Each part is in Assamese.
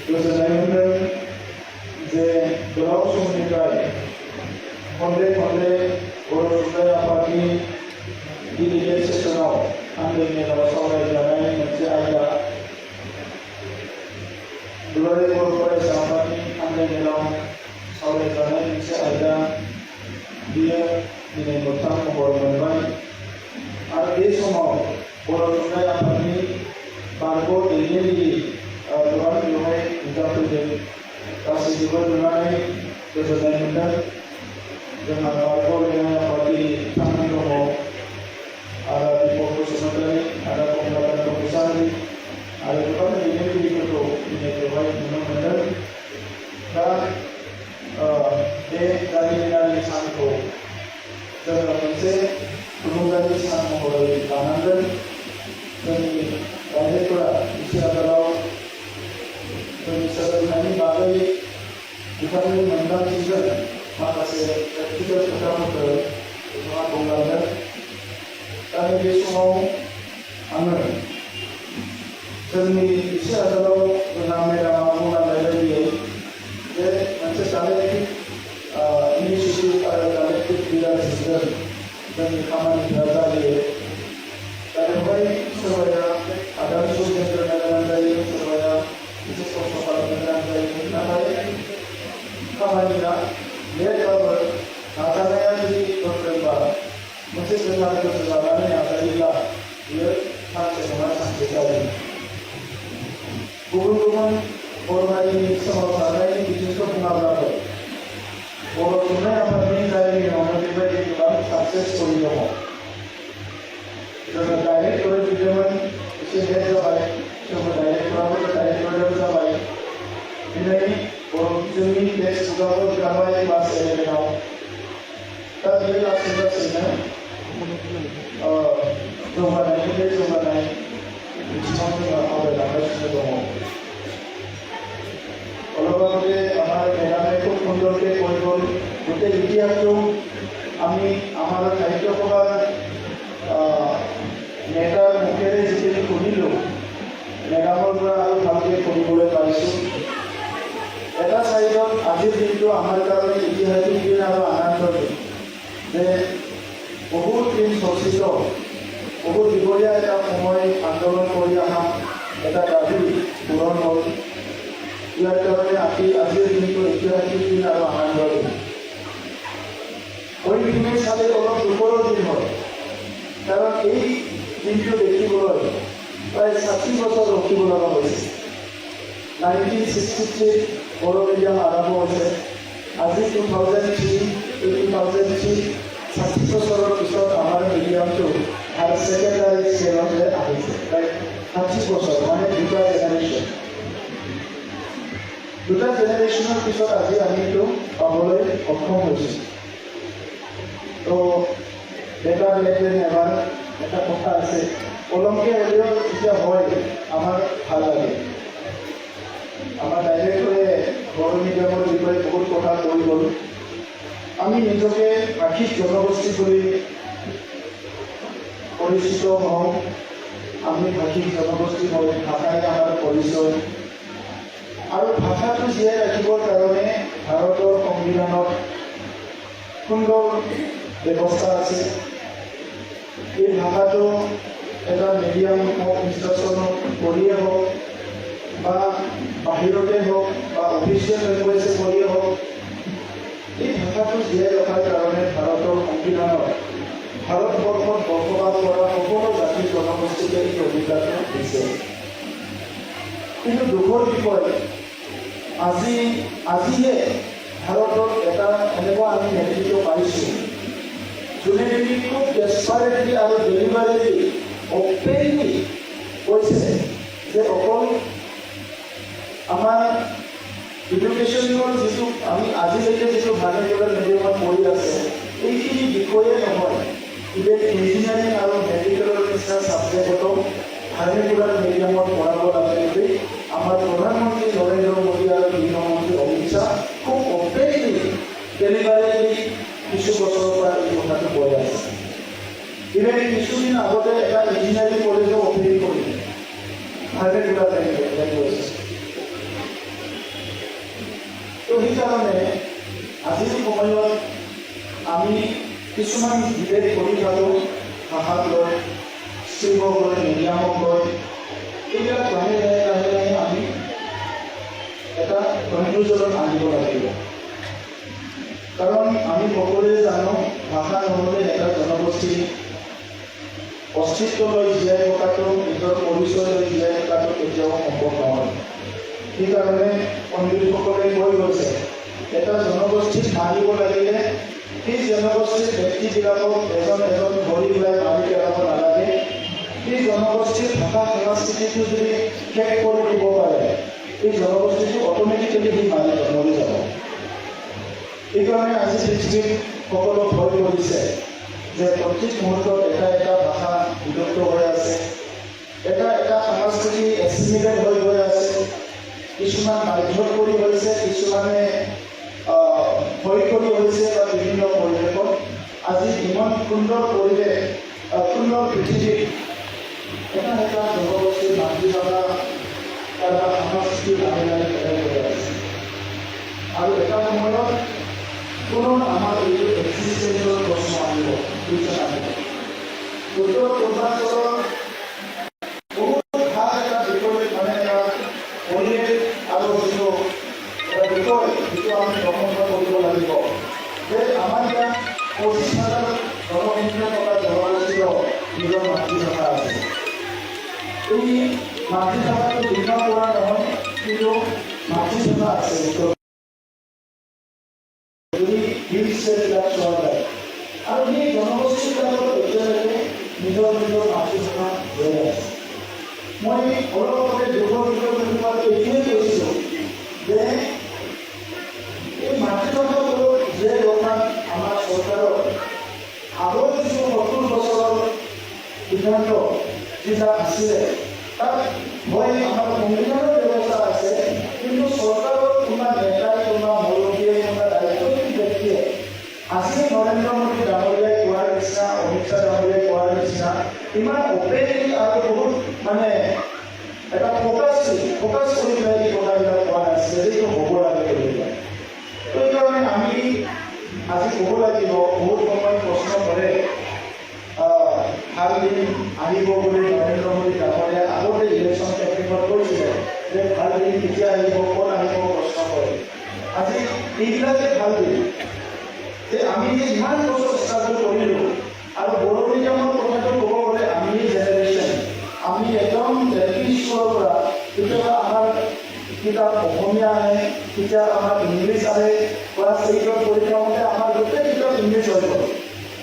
गोजोननाय मोनदों जे गोलाव समनिफ्राय खनले खनले बर' थुनलाइ आफादनि डिलिगेट सेसनाव आन्दै मेलाव सावरायजानाय मोनसे आयदा दुलाराय बर' फरायसा आफादनि आन्दै मेलाव सावरायजानाय मोनसे आयदा बियो दिनै मोगथां महर मोनबाय आरो बे समाव बर' थुनलाइ आफादनि बारग' दैदेनगिरि गोबां बेवहाय नुजाफैदों गासैखौबो नुनानै गोजोननाय मोनदों। जोंहा बारग' दैदेनगिरि आफादगिरि बिथांमोन दङ आरो दीपक बसुमतारी आरो कमलाकान्त मुसाहारि आरो गोबां दैदेनगिरिफोरखौ दिनै बेवहाय नुनो मोनदों। दा बे जारिमिनारि सानखौ जोङो मोनसे थुलुंगानि सान महरै लानांगोन। जोंनि रायजोफोरा इसे आगोलाव जोंनि सोलोंथाइनि बागै बिथांनि मोनदांथिजों माखासे प्रेक्टिकेल खोथाफोरखौ बिथाङा बुंलांदों। दा बे समाव आङो जोंनि इसे आगोलाव जोंहा मेडामा बुंलांनाय बायदियै जे मोनसे कालेक्टिभ इनिसिएटिभ आरो कालेक्टिभ लिडारशिपजों जोंनि खामानिफोरा जायो। दा बेवहाय सोरबाया आगान सुरजेननो गोनां जायो, सोरबाया एसे खस्थ' खालामनो गोनां जायो। नाथाय खामानिया लेटबाबो नाजानाया जुदि गोख्रोंबा मोनसे गोथार गोसो लानानै नाजायोब्ला बियो सानसे नङा सानसे जायो। गुबुन गुबुन बर' हारिनि सोमावसारनायनि बिथिंखौ बुङाब्लाबो बर' थुनलाइ आफादनि जारिमिनावनो बेबायदि गोबां साक्सेस स्ट'रि दङ। जोङो डाइरेक्टरै बिदोंमोन, एसे लेट जाबाय, सोरबा डाइरेक्टराबो डाइरेक्टराबो जाबाय। दिनै बर' बिजोंनि टेक्सट बुकआबो ओंखारबाय क्लास 11आव। दा बेयो लासै लासैनो जौगानायनिफ्राय जौगानाय बिथिङाव जोङो आवगायलांगासिनो दङ। অলপতে আমাৰ মেডামে খুব সুন্দৰকৈ কৈ গ'ল গোটেই ইতিহাসটো আমি আমাৰ সাহিত্য সভাৰ নেতাৰ মুখেৰে যিখিনি শুনিলোঁ, মেডামৰ পৰা আৰু ভালকৈ শুনিবলৈ পাইছোঁ। এটা চাইডত আজিৰ দিনটো আমাৰ কাৰণে ঐতিহাসিক দিন আৰু আনন্দৰ দিন, যে বহুত দিন চৰ্চিত, বহুত দীঘলীয়া এটা সময় আন্দোলন কৰি অহা এটা দাবী পূৰণ হ'ল। ইয়াৰ কাৰণে আজিৰ দিনটো ঐতিহাসিক দিন আৰু আনন্দৰ দিন। অইনপিনে চালে অলপ দুখৰো দিন হয়, কাৰণ এই দিনটো দেখিবলৈ প্ৰায় 60 বছৰ ৰখিব লগা হৈছে। 1963 বড়ো মিডিয়াম আৰম্ভ হৈছে। আজি 2003 60 বছৰৰ পিছত আমাৰ মিডিয়ামটো হায়াৰ ছেকেণ্ডাৰী স্কেললৈ আহিছে। প্ৰায় 60 বছৰ, মানে দুটা জেনেৰেশ্যন। দুটা জেনেৰেশ্যনৰ পিছত আজি আমি এইটো পাবলৈ সক্ষম হৈছোঁ। তো বেটাৰ লেট দেন এভাৰ এটা কথা আছে, পলমকৈ হ'লেও যেতিয়া হয় আমাৰ ভাল লাগে। আমাৰ ডাইৰেক্টৰে বড়ো মিডিয়ামৰ বিষয়ে বহুত কথা কৈ গ'ল। আমি নিজকে ভাষিক জনগোষ্ঠী বুলি পৰিচিত হওঁ। আমি ভাষিক জনগোষ্ঠী হয়, ভাষাই আমাৰ পৰিচয়। আৰু ভাষাটো জীয়াই ৰাখিবৰ কাৰণে ভাৰতৰ সংবিধানত সুন্দৰ ব্যৱস্থা আছে। এই ভাষাটো এটা মিডিয়াম হওক, ইনষ্ট্ৰাকশ্যনত কৰিয়ে হওক বা বাহিৰতে হওক বা অফিচিয়েল লেংগুৱেজে কৰিয়ে হওক, এই ভাষাটো জীয়াই ৰখাৰ কাৰণে ভাৰতৰ সংবিধানত ভাৰতবৰ্ষত বসবাস কৰা সকলো জাতি জনগোষ্ঠীকে এই অধিকাৰটো দিছে। কিন্তু দুখৰ বিষয়, আজিহে ভাৰতত এটা এনেকুৱা আমি নেতৃত্ব পাইছোঁ যোনে নেকি খুব ডেছপাৰেটলি আৰু ডেলিভাৰেটলি অপেনলি কৈছে যে অকল আমাৰ এডুকেশ্যনৰ যিটো আমি আজিলৈকে যিটো ভাৰতীয় মিডিয়ামত পঢ়ি আছে এইখিনি বিষয়ে নহয়, ইভেন ইঞ্জিনিয়াৰিং আৰু মেডিকেলৰ নিচিনা ছাবজেক্টতো ভাৰতীয় মিডিয়ামত পঢ়াব লাগে বুলি আমাৰ প্ৰধানমন্ত্ৰী নৰেন্দ্ৰ মোদী আৰু গৃহমন্ত্ৰী অমিত শ্বাহ খুব অপেনলি ডেলিভাৰেটলি কিছু বছৰৰ পৰা এই কথাটো কৈ আছে। ইভেন কিছুদিন আগতে এটা ইঞ্জিনিয়াৰিং কলেজো অপেনিং কৰিলে ভাৰতীয় লেংগুৱেজ। সময়ত আমি কিছুমান বিভেদ কৰি থাকোঁ, ভাষাক লৈ, শিৱক লৈ, মিডিয়ামক লৈ। এইবিলাক লাহে লাহে আমি এটা কনক্লুজনত আনিব লাগিব। কাৰণ আমি সকলোৱে জানো ভাষা নহ'লে এটা জনগোষ্ঠী অস্তিত্ব লৈ জীয়াই থকাটো, নিজৰ পৰিচয় লৈ জীয়াই থকাটো কেতিয়াও সম্ভৱ নহয়। সেইকাৰণে পণ্ডিতসকলে কৈ গৈছে, এটা জনগোষ্ঠীক মাৰিব লাগিলে সেই জনগোষ্ঠীৰ ব্যক্তিবিলাকক এজন এজন ধৰি পেলাই মাৰি পেলাব নালাগে। সেই জনগোষ্ঠীৰ ভাষা সংস্কৃতিটো যদি শেষ কৰি দিব পাৰে, এই জনগোষ্ঠীটো অট'মেটিকেলি সি মৰি যাব। সেইকাৰণে আজি পৃথিৱীত সকলো ভয় কৰিছে যে প্ৰত্যেক মুহূৰ্তত এটা এটা ভাষা বিলুপ্ত হৈ আছে, এটা এটা সংস্কৃতি এছিমিলেট হৈ গৈ আছে। কিছুমান বাধ্যত কৰি হৈছে, কিছুমানে ভয় কৰি হৈছে বা বিভিন্ন পৰিৱেশত। আজি ইমান সুন্দৰ পৰিৱেশ, সুন্দৰ পৃথিৱীত এটা এটা জনগোষ্ঠীৰ মাতৃভাষা এটা সংস্কৃতি লাহে লাহে হেৰাই গৈ আছে। আৰু এটা সময়ত কোনো আমাৰ এই এক্সিষ্টেঞ্চৰ প্ৰশ্ন আহিব, কুৱেশ্যন আহিব। উত্তৰ পূৰ্বাঞ্চলৰ বহুত ভাল এটা বিষয়, মানে এটা পৰিৱেশ আৰু যিটো এটা বিষয় যিটো আমি গ্ৰহণ কৰিব লাগিব যে আমাৰ ইয়াত 25,000 জনসংখ্যা থকা জনগোষ্ঠীয় নিজৰ মাতৃভাষা আছে। এই মাতৃভাষাটো ভিন্ন কৰা নহয়, কিন্তু মাতৃভাষা আছে। আৰু সেই জনগোষ্ঠীবিলাকৰ এতিয়ালৈকে নিজৰ নিজৰ মাতৃভাষা হৈ আছে। মই অলপ আগতে এইটোৱে কৈছিলোঁ যে এই মাতৃভাষাবোৰ যে বৰ্তমান আমাৰ চৰকাৰৰ আগৰ কিছু 70 বছৰৰ সিদ্ধান্ত যিবিলাক আছিলে, তাত হয় আমাৰ সংবিধানৰ ব্যৱস্থা আছে, কিন্তু চৰকাৰৰ কোনোবা নেতাই, কোনোবা মুৰব্বীয়ে, কোনোবা দায়িত্বশীল ব্যক্তিয়ে আজি নৰেন্দ্ৰ মোদী ডাঙৰীয়াই কোৱাৰ নিচিনা, অমিত শ্বাহ ডাঙৰীয়াই কোৱাৰ নিচিনা ইমান অপেনলি আৰু বহুত মানে এটা ফ'কাছ কৰি পেলাই এই কথাবিলাক কোৱা নাছিলে যে এইটো হ'ব লাগে বুলি। তো সেইকাৰণে আমি আজি ক'ব লাগিব, বহুত সময় প্ৰশ্ন কৰে ভাল দিন আহিব বুলি নৰেন্দ্ৰ মোদী ডাঙৰীয়াই আগতে ইলেকশ্যন কেম্পেইনত কৈছিলে যে ভাল দিন কেতিয়া আহিব, ক'ত আহিব প্ৰশ্ন কৰে। আজি এইবিলাকে ভাল দিন যে আমি যে ইমান বছৰ ষ্ট্ৰাগল কৰিলোঁ। আৰু বড়ো মিডিয়ামৰ কথাটো ক'ব গ'লে আমি জেনেৰেশ্যন, আমি একদম এলপি স্কুলৰ পৰা কেতিয়াবা আমাৰ কিতাপ অসমীয়া আহে, কেতিয়াবা আমাৰ ইংলিছ আহে। ক্লাছ 8ত পৰীক্ষা হওঁতে আমাৰ গোটেই কিতাপ ইংলিছ হৈ গ'ল।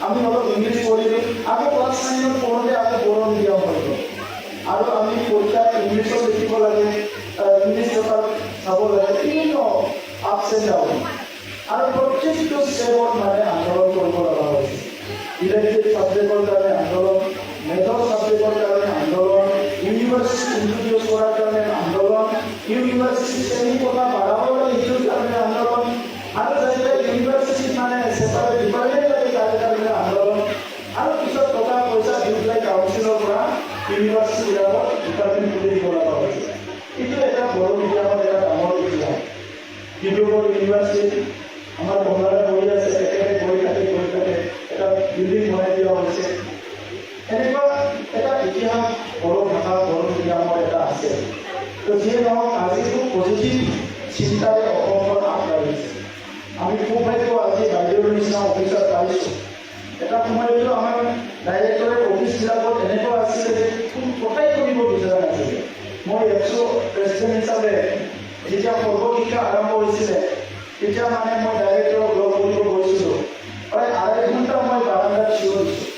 আমি অলপ ইংলিছ পঢ়িলোঁ, আকৌ ক্লাছ 9ত পঢ়োঁতে আকৌ বড়ো মিডিয়াম হৈ গ'ল। আৰু আমি পৰীক্ষাত ইংলিছত লিখিব লাগে, ইংলিছ পেপাৰ চাব লাগে, বিভিন্ন আপছ এণ্ড ডাউন। আৰু প্ৰত্যেকটো ষ্টেপত মানে আন্দোলন কৰিব লগা হৈছে। ইলেক্টিভ ছাবজেক্টৰ কাৰণে আন্দোলন, মেজৰ ছাবজেক্টৰ কাৰণে আন্দোলন, ইউনিভাৰ্চিটি ইন্ট্ৰডিউচ কৰাৰ কাৰণে আন্দোলন, ইউনিভাৰ্চিটি শ্ৰেণী কথা বাঢ়াব লাগে সেইটোৰ কাৰণে আন্দোলন, আৰু যাতে ইউনিভাৰ্চিটিত মানে ছেপাৰেট ডিপাৰ্টমেণ্ট লাগে তাৰ কাৰণে আন্দোলন, আৰু পিছত টকা পইচা দি পেলাই কাউন্সিলৰ পৰা ইউনিভাৰ্চিটিবিলাকত ডিপাৰ্টমেণ্ট খুলি দিব লগা হৈছে। এইটো এটা বড়ো মিডিয়ামৰ এটা ডাঙৰ ইতিহাস। ডিব্ৰুগড় ইউনিভাৰ্চিটি আমাৰ বঙালে বহি আছে, একেবাৰে গৈ থাকে এটা বিল্ডিং বনাই দিয়া হৈছে। এনেকুৱা এটা ইতিহাস বড়ো ভাষা, বড়ো মিডিয়ামৰ এটা আছে। তো যিয়ে নহওক আজি খুব পজিটিভ চিন্তাৰে অসমখন আগবাঢ়িছে। আমি খুব ভাগ্য আজি বাইদেউৰ নিচিনা অফিচাৰ পাইছোঁ। এটা সময়তো আমাৰ ডাইৰেক্টৰেট অফিচবিলাকত এনেকুৱা আছিলে যে কোনো কথাই কৰিব বিচৰা নাছিলে। মই প্ৰেচিডেণ্ট হিচাপে যেতিয়া সৰ্বশিক্ষা আৰম্ভ হৈছিলে, তেতিয়া মানে মই ডাইৰেক্টৰক লগ কৰিব গৈছিলোঁ। প্ৰায় 2.5 ঘণ্টা মই বাৰান্দাত থিয় দিছোঁ,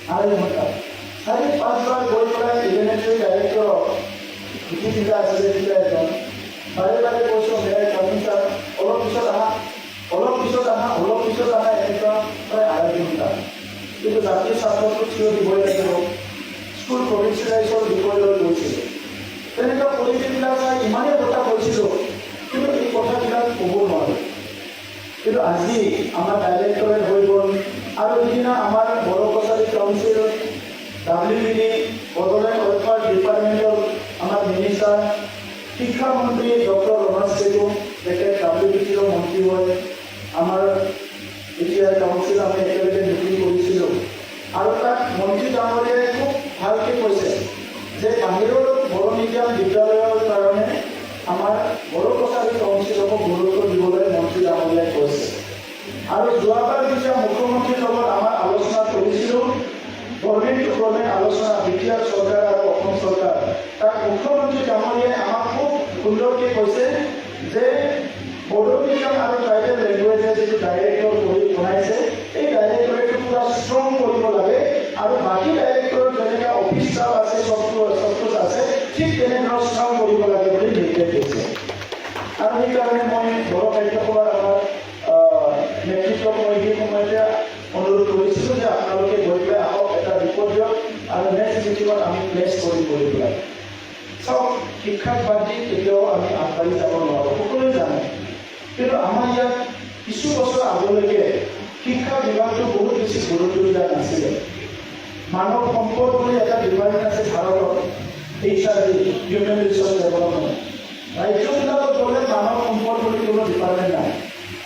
2.5 ঘণ্টা। 4-5 বাৰ গৈ পেলাই ইলেমেণ্টাৰী ডাইৰেক্টৰক যিকেইটা আছিলে তেতিয়া এজন বাৰে বাৰে কৈছোঁ, মেৰাই কমিছাৰ অলপ পিছত আহা, এনেকুৱা প্ৰায় 2.5 ঘণ্টা। কিন্তু জাতীয় ছাত্ৰটো থিয় দিবই লাগিব, স্কুল প্ৰভিঞ্চিয়েলাইজৰ বিষয় লৈ গৈছিলোঁ। তেনেকুৱা পৰিৱেশবিলাক চাই ইমানেই কথা কৈছিলোঁ, কিন্তু এই কথাবিলাক ক'ব নোৱাৰোঁ। কিন্তু আজি আমাৰ ডাইৰেক্টৰেট হৈ গ'ল, আৰু সিদিনা আমাৰ Bodo Kachari council, WBD, Bodoland welfare ডিপাৰ্টমেণ্টৰ আমাৰ মিনিষ্টাৰ, শিক্ষামন্ত্ৰী ডক্টৰ ৰমেশ পেগু, তেখেত WBDৰ মন্ত্ৰী হয়, আমাৰ ইয়াৰ কাউন্সিল আমি একেলগে মিটিং কৰিছিলোঁ আৰু তাত মন্ত্ৰী ডাঙৰীয়াই খুব ভালকৈ কৈছে যে বাহিৰৰ বড়ো মিডিয়াম বিদ্যালয়ৰ কাৰণে আমাৰ বড়ো কছাৰী কাউন্সিলকো গুৰুত্ব দিবলৈ মন্ত্ৰী ডাঙৰীয়াই কৈছে আৰু যোৱাবাৰ যেতিয়া মুখ্যমন্ত্ৰীৰ লগত আমাৰ আলোচনা কৰিছিলোঁ গভৰ্ণমেণ্ট টু গভৰ্ণমেণ্ট আলোচনা বিটিআৰ চৰকাৰ আৰু অসম চৰকাৰ তাত মুখ্যমন্ত্ৰী ডাঙৰীয়াই আমাক খুব সুন্দৰকৈ কৈছে যে বড়ো মিডিয়াম আৰু ট্ৰাইবেল লেংগুৱেজে যিটো ডাইৰেক্টৰ কৰি বনাইছে এই ডাইৰেক্টৰেটটো পূৰা ষ্ট্ৰং কৰিব লাগে আৰু বাকী ডাইৰেক্টৰৰ যেনেকৈ অফিচ ষ্টাফ আছে চবটো আছে ঠিক তেনেধৰণৰ ষ্ট্ৰং কৰিব লাগে বুলি নিৰ্দেশ দিছে আৰু সেইকাৰণে মই বড়ো কাৰ্যসভাৰ আমাৰ নেতৃত্বক মই সেই সময়তে অনুৰোধ কৰিছিলোঁ যে আপোনালোকে গৈ পেলাই আহক এটা ৰিপৰ্ট দিয়ক আৰু নেক্সট মিটিঙত আমি প্লেচ কৰি পেলাই চাওক শিক্ষাক বাদ দি কেতিয়াও আমি আগবাঢ়ি যাব নোৱাৰোঁ সকলোৱে জানে কিন্তু আমাৰ ইয়াত কিছু বছৰ আগলৈকে শিক্ষা বিভাগটো বহুত বেছি গুৰুত্ব দিয়া নাছিলে মানৱ সম্পদ বুলি এটা ডিপাৰ্টমেণ্ট আছে ভাৰতত HRD হিউমেন ৰিচোৰ্চ ডেভেলপমেণ্ট ৰাজ্যবিলাকত গ'লে মানৱ সম্পদ বুলি কোনো ডিপাৰ্টমেণ্ট নাই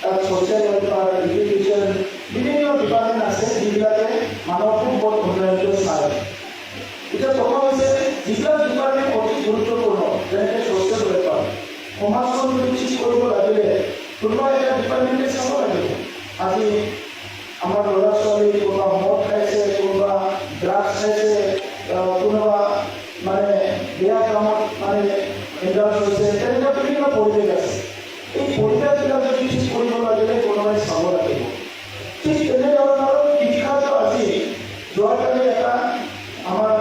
তাত ছ'চিয়েল ৱেলফেয়াৰ এডুকেশ্যন বিভিন্ন ডিপাৰ্টমেণ্ট আছে যিবিলাকে মানৱ সম্পদ উন্নয়নটো চায় এতিয়া কথা হৈছে যিবিলাক ডিপাৰ্টমেণ্ট অতি গুৰুত্বপূৰ্ণ যেনেকৈ ছ'চিয়েল ৱেলফেয়াৰ সমাজখন যদি ঠিক কৰিব লাগিলে কোনোবা এটা ডিপাৰ্টমেণ্টে চাব লাগিব আজি আমাৰ ল'ৰা ছোৱালী কোনোবা মদ খাইছে কোনোবা ড্ৰাগছ খাইছে কোনোবা মানে বেয়া কামত মানে ইনভলভ হৈছে তেনেকুৱা বিভিন্ন পৰিৱেশ আছে এই পৰিৱেশবিলাক যদি ঠিক কৰিব লাগিলে কোনোবাই চাব লাগিব ঠিক তেনেধৰণৰ শিক্ষাটো আজি যোৱাকালি এটা আমাৰ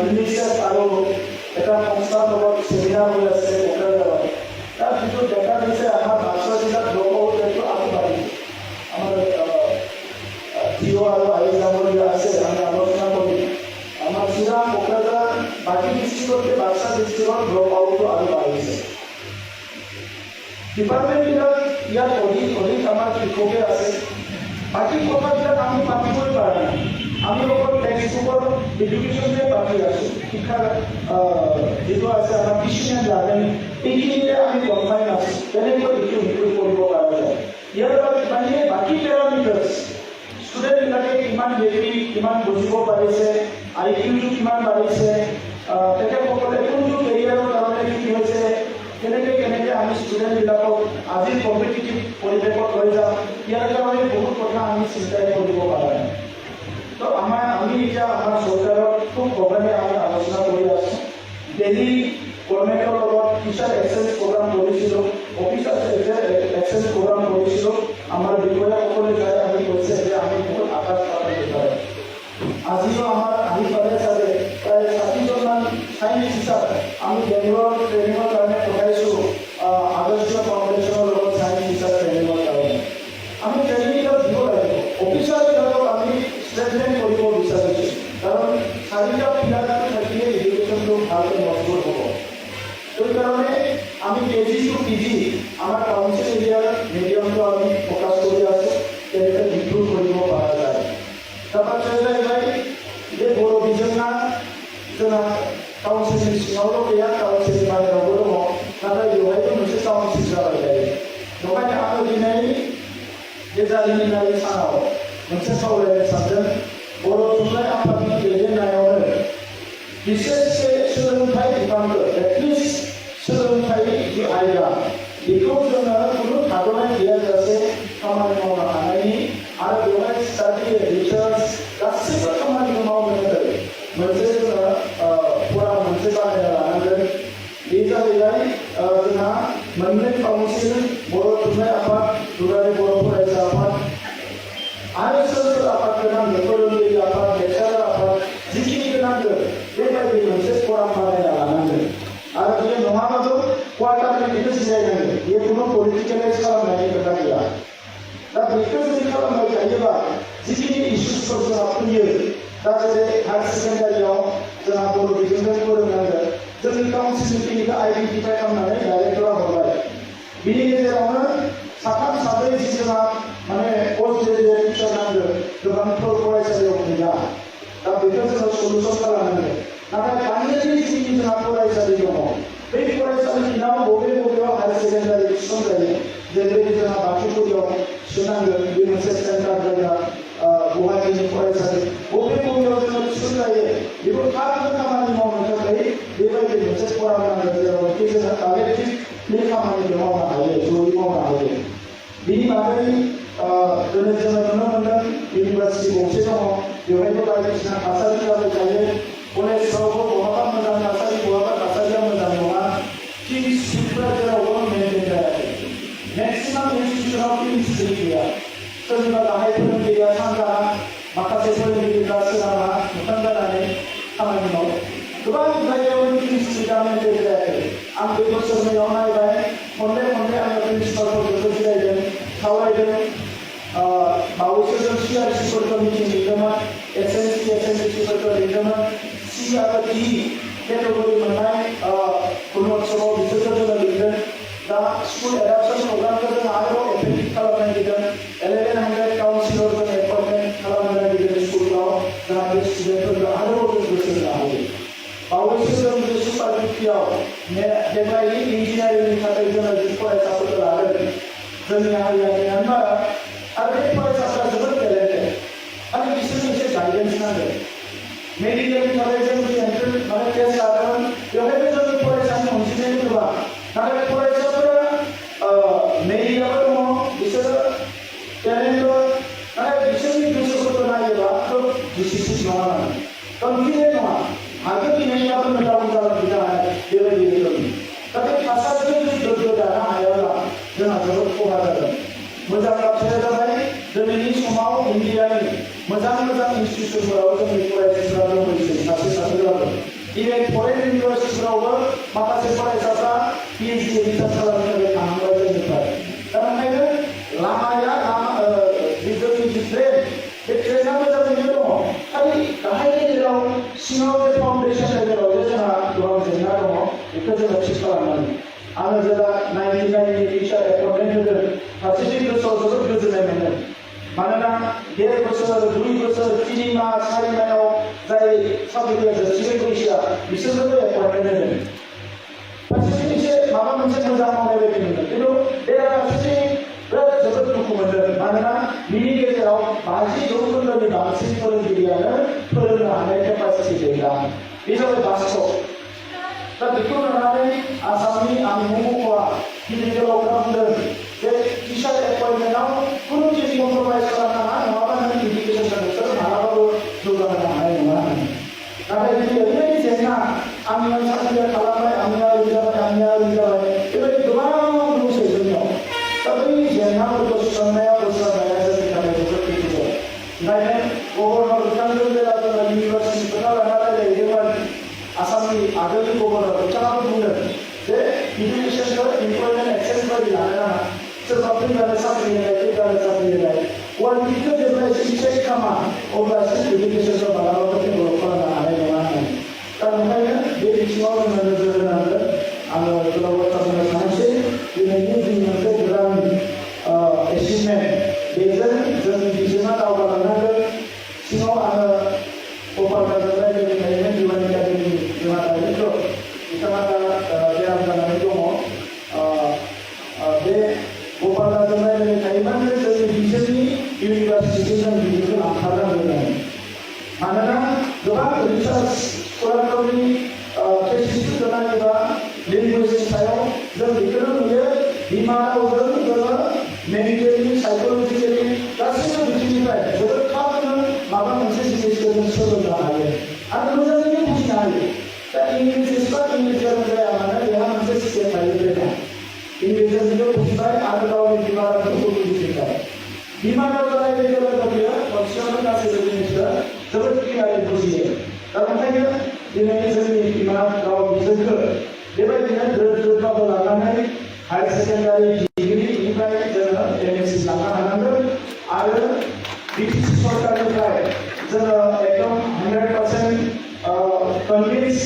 ইউনিচেফ আৰু এটা সংস্থাৰ লগত ছেমিনাৰ হৈ আছে কোকৰাঝাৰত তাত যিটো দেখা দিছে আমাৰ বাক্সা জিলাত ড্ৰপ আউট ৰেটটো আৰু বাঢ়িছে আমাৰ জিঅ' আৰু আই যাবলগীয়া আছে আমি আলোচনা কৰিম আমাৰ চিৰাং কোকৰাঝাৰ বাকী ডিষ্ট্ৰিক্টতকৈ বাক্সা ডিষ্ট্ৰিক্টত ড্ৰপ আউটটো আৰু বাঢ়িছে ডিপাৰ্টমেণ্টবিলাক ইয়াত অধিক আমাৰ শিক্ষকে আছে বাকী কথাবিলাক আমি পাতিবই পৰা নাই আমি অকল টেক্সট বুকৰ এডুকেশ্যনহে পাতি আছোঁ শিক্ষাৰ যিটো আছে আমাৰ টিচিং এণ্ড লাৰ্ণিং এইখিনিতে আমি কনফাইন আছোঁ কেনেকৈ ইটো কৰিব পৰা যায় ইয়াৰ বাহিৰে বাকী পেৰামিটাৰ্ছ ষ্টুডেণ্টবিলাকে কিমান লেখি কিমান বুজিব পাৰিছে IQটো কিমান বাঢ়িছে তেখেতসকলে কোনটো কেৰিয়াৰৰ কাৰণে কি হৈছে কেনেকৈ আমি ষ্টুডেণ্টবিলাকক আজিৰ কম্পিটিটিভ পৰিৱেশত লৈ যাম ইয়াৰ কাৰণে বহুত কথা আমি চিন্তাই কৰিব পৰা নাই তো আমি এতিয়া আমাৰ চৰকাৰৰ খুব সঘনে আমি আলোচনা কৰি আছোঁ দিল্লী গভৰ্ণমেণ্টৰ লগত টিচাৰ এক্সেঞ্জ প্ৰগ্ৰাম কৰিছিলোঁ অফিচাৰ এক্সেঞ্জ প্ৰগ্ৰাম কৰিছিলোঁ আমাৰ বিষয়াসকলে যাই আমি কৈছে যে আমি বহুত আকাশ পাব বিচাৰে আজিও আমাৰ আহি পালে চাগে প্ৰায় 60জনমান চাইন্স টিচাৰ আমি বেংগলৰ ট্ৰেইনিঙৰ কাৰণে পঠাইছোঁ আদৰ্শ ফাউণ্ডেশ্যনৰ লগত চাইন্স টিচাৰ ট্ৰেইনিঙৰ কাৰণে আমি ট্ৰেইনিংবিলাক দিব লাগিব অফিচাৰবিলাকক আমি ষ্ট্ৰেংথেন কৰিব বিচাৰিছোঁ কাৰণ 4টা পিলাৰ থাকিলে এডুকেশ্যনটো ভালকৈ মজবুত হ'ব সেইকাৰণে আমি KG to PG আমাৰ কাউন্সিল এৰিয়াৰ মিডিয়ামটো আমি ফ'কাছ কৰি আছোঁ কেনেকৈ ইম্প্ৰুভ কৰিব পৰা যায় dapat saya baik dia boro bijenga jena kaunseling sinolo ya kaunseling pada boro kata yo itu mesti kaunseling segala dari makanya aku dinai dia jadi dinai sanau mesti saule saja boro mulai apa ni dia naik বিশেষ সুরক্ষায় দীপাঙ্ক প্লিজ সুরক্ষায় di আইডা बेखौ जोङो खुनु थाद'नाय गैयाजासे खामानि मावनो हानायनि आरो बेवहाय स्टाडि रिसार्च गासैबो खामानिखौ मावनो थाखाय मोनसे जोङो फरा मोनसे बानायना लानांगोन बे जाहैबाय जोंहा मोननै काउन्सिल बर' थुनलाइ आफाद दुलाराय बर' फरायसा आफाद आरो सोर सोर आफादखौ नांगोन फोरोंगिरि आफाद लेक्सारार आफाद जिखिनि नांगोन बेबायदि मोनसे फरा बानायना लानांगोन आरो बे नङाबाबो क्वार्टारनि बेखौ जिरायनांगोन बे खुनु पलिटिकेलाइज खालामनायनि खोथा गैया दा बेखौ जुदि खालामबाय थायोबा जिखिनि इस्युसफोर जोंहा फैयो दा जेरै हायार सेकेन्डारियाव जोंहा बर' बिजोंजों फोरोंनांगोन जोंनि काउन्सिल मिटिंखौ आइडेन्टिफाइ खालामनानै डाइरेक्टरा हरबाय बिनि गेजेरावनो साथाम साब्रै जि जोंहा माने पस्ट ग्रेजुएट टिचार नांगोन गोबांफोर फरायसालियाव गैया दा बेखौ जोङो सलुसन खालामनांगोन नाथाय गामियारि जिखिनि जोंहा फरायसालि दङ बै फरायसालिनाव बबेयाव हायार सेकेन्डारि थिसनजायो जेरैबायदि जोंहा बाथौफुरियाव थिसननांगोन बे मोनसे सेन्टार जायगा बे खामानिखौ मावनो हायो, जयै मावनो हायो। बिनि बागै दिनै जोङो नुनो मोनदों इउनिभार्सिटि गंसे दङ, बेवहायबो बायदिसिना थासारिफोराबो थायो। कलेजफ्रावबो बहाबा मोजां थासारि, बहाबा थासारिया मोजां नङा। टिम स्पिरिटफोरा जेरावबो मेनटेन जायाखै। मेक्सिमाम इनस्टिटिउसनाव टिम स्पिरिट गैया। सोरनिबा गाहाय फोरोंगिरिया सानजाहा, माखासे फोरोंगिरिफ्रा सोनाबहा मोखां जानानै खामानि मावो। गोबां जायगायावनो टिम स्पिरिटआ मेनटेन जायाखै। आं बे बोसोरनैयाव नायबाय, खनले खनले आङो प्रिन्सिपालफोरखौ जिरायदों, सावरायदों। बावैसो जों सिआरसिफोरखौ मिटिं लिंदोंमोन, एसएनसिफोरखौ लिंदोंमोन। सि आरो डि केटेगरि मोननाय गुणोत्सवआव बिसोरखौ जोङो लिंदों। दा स्कुल एडाप्टेसन प्रग्रामखौ जों आरोबाव एफेक्टिभ खालामनो नागिरदों। 1100 काउन्सिलर जों एपइन्टमेन्ट खालामनो नागिरदों स्कुलाव, जाहाथे स्टुडेन्टफोरखौ आरोबाव जों गोसो होनो हायो। बावैसो जों बे सुपार 50आव देग्लायनि इन्जिनियारिंनि थाखाय जोङो जि फरायसाफोरखौ लादों जोंनि हारियानि मेम्बार, आरो बे फरायसाफ्रा जोबोद टेलेन्टेड, आरो बिसोरनो एसे गाइडेन्स नांगोन। मेडिकेलनि थाखाय जों जि एन्ट्रेन्स टेस्ट लादोंमोन, बेवहायबो जोंनि फरायसानि अनजिमाया गोबां, नाथाय फरायसाफोरा मेरिटआबो दङ, बिसोरो टेलेन्टेड, नाथाय बिसोरनि गोसोफोरखौ नायोबा खोब डिसिप्लिन नङा, कन्फिडेन्ट नङा। आगे दिनैब्लाबो मोजां जालांनो हानाय बेबायदि रोखोमनि। दा बे थासारिखौ जुदि गोग्गो दानो हायाब्ला जोंहा जोबोद खहा जागोन। मोजां बाथ्राया जाबाय दिनैनि समाव इन्डियानि मोजां मोजां इनस्टिटिउटफोराव जोंनि फरायसाफोरा दंहैयो, सासे सासेब्लाबो। इभेन फरेन इउनिभार्सिटिफोरावबो माखासे फरायसाफ्रा पिएइचडि रिसार्च खालामनो थाखाय थांबाय जोंनिफ्राय। दा ओंखायनो लामाया जोंनि जि ट्रेन, बे ट्रेना मोजाङैनो दङ, खालि गाहाय लेभेलाव सिङाव जे फाउन्डेसन लेभेलाव जे जोंहा गोबां जेंना दङ, बेखौ जोङो थिग खालामनांगोन। आङो जेब्ला 99नि टिचार एपइन्टमेन्ट होदों, फारसेथिं गोसोआव जोबोद गोजोननाय मोनदों। मानोना 1.5 बोसोर, 2 बोसोर, 3 माह, 4 माहायाव जाय साख्रिया जोबसिगोन बैसोआ, बिसोरनोबो एपइन्टमेन्ट होदों। फारसेथिं एसे माबा मोनसे मोजां मावनाय बायदि मोनदों, खिन्थु बेराफारसेथिं बिराद जोबोद दुखु मोनदों। मानोना बिनि गेजेराव 50% बांसिन फोरोंगिरियानो फोरोंनो हानाय केपासिटि गैला। बे जाबाय बास्तब। दा बेखौ नुनानै आसामनि आं मुंख'वा गिदिर गोलावफ्रा बुंदों जे टिचार एपइन्टमेन्टआव खुनु जिनिस कमप्रमाइज खालामनाङा, नङाबा नों इडुकेसनखौ नोंसोर मालाबाबो जौगाहोनो हानाय नङा होननानै। नाथाय दिनै ओरैबायदि जेंना, आंनिया साख्रिया खालामबाय, आंनिया ओरै जाबाय, आंनिया ओरै जाबाय, बेबायदि गोबां दंसै जोंनियाव। दा बै जेंनाफोरखौ सुस्रांनायाव बोस्रांनाया जोंनि थाखाय जोबोद क्रिटिकेल। ओंखायनो गभर्नर बिथांजों जेब्ला जोङो इउनिभार्सिटि खोथा लाना रायज्लायदोंमोन, आसामनि आगोलनि गभर्नर बिथाङाबो बुंदों जे इडुकेसनखौ इमप्लयमेन्ट एक्सेन्ज बायदि लानो नाङा, सोरबा फैबानो साख्रि होनाय, फैबानो साख्रि होनाय। क्वालिटिखौ जेब्ला एसे चेक खालामा, अब्लासो इडुकेसनखौ मालाबाबो डेभेलप खालामनो हानाय नङा होननानै। दा ओंखायनो बे बिथिङाव जोङो नोजोर होनांगोन। आङो गोलाव बाथ्रा बुंनो सानसै, दिनैनि जि मोनसे गोदान एचिभमेन्ट, बेजों जोंनि बिजोङा दावगालांनांगोन। सिङाव आङो कपालटारजों रायज्लायनायनि दिवान एकाडेमि जोंहा डाइरेक्टर, बिथाङा दा बेराम जानानै दङ। बे कपालटारजों रायज्लायनाय थायोब्लानो जोंनि बिजोंनि इउनिभारसिटिखौ जों बिजोंखौ लांखारनांगोन। मानोना गोबां रिसार्च फरायसाफोरनि टेक्सटखौ नायोबा लेंगुवेजनि सायाव जों बेखौनो नुयो, बिमा रावजों जोङो मेडिकेलि, साइक'लजिकेलि गासैबो बिथिंनिफ्राय जोबोद थाबनो माबा मोनसे जिनिसखौ जों सोलोंनो हायो आरो मोजाङैनो बुजिनो हायो। दा इंलिसबा इंलिसजों जाया मानो, बेहा मोनसे सिस्टेम थायो। बेना इंलिसजों बुजिबाय आरो गावनि बिमा रावखौ बुजिबाय। बिमा राव जानाय लोगो लोगो बियो खनसेयावनो गासैबो जिनिसखौ जोबोद क्लियारै बुजियो। दा ओंखायनो दिनै जोंनि बिमा राव बिजोंखौ बेबायदिनो ग्रोब ग्रोबबाबो लानानै हायार सेकेन्डारि डिग्रिनिफ्राय जोङो एमएससि लानो हानांगोन। आरो बिटिसि सरकारनिफ्राय जोङो एकदम 100% कनभिन्स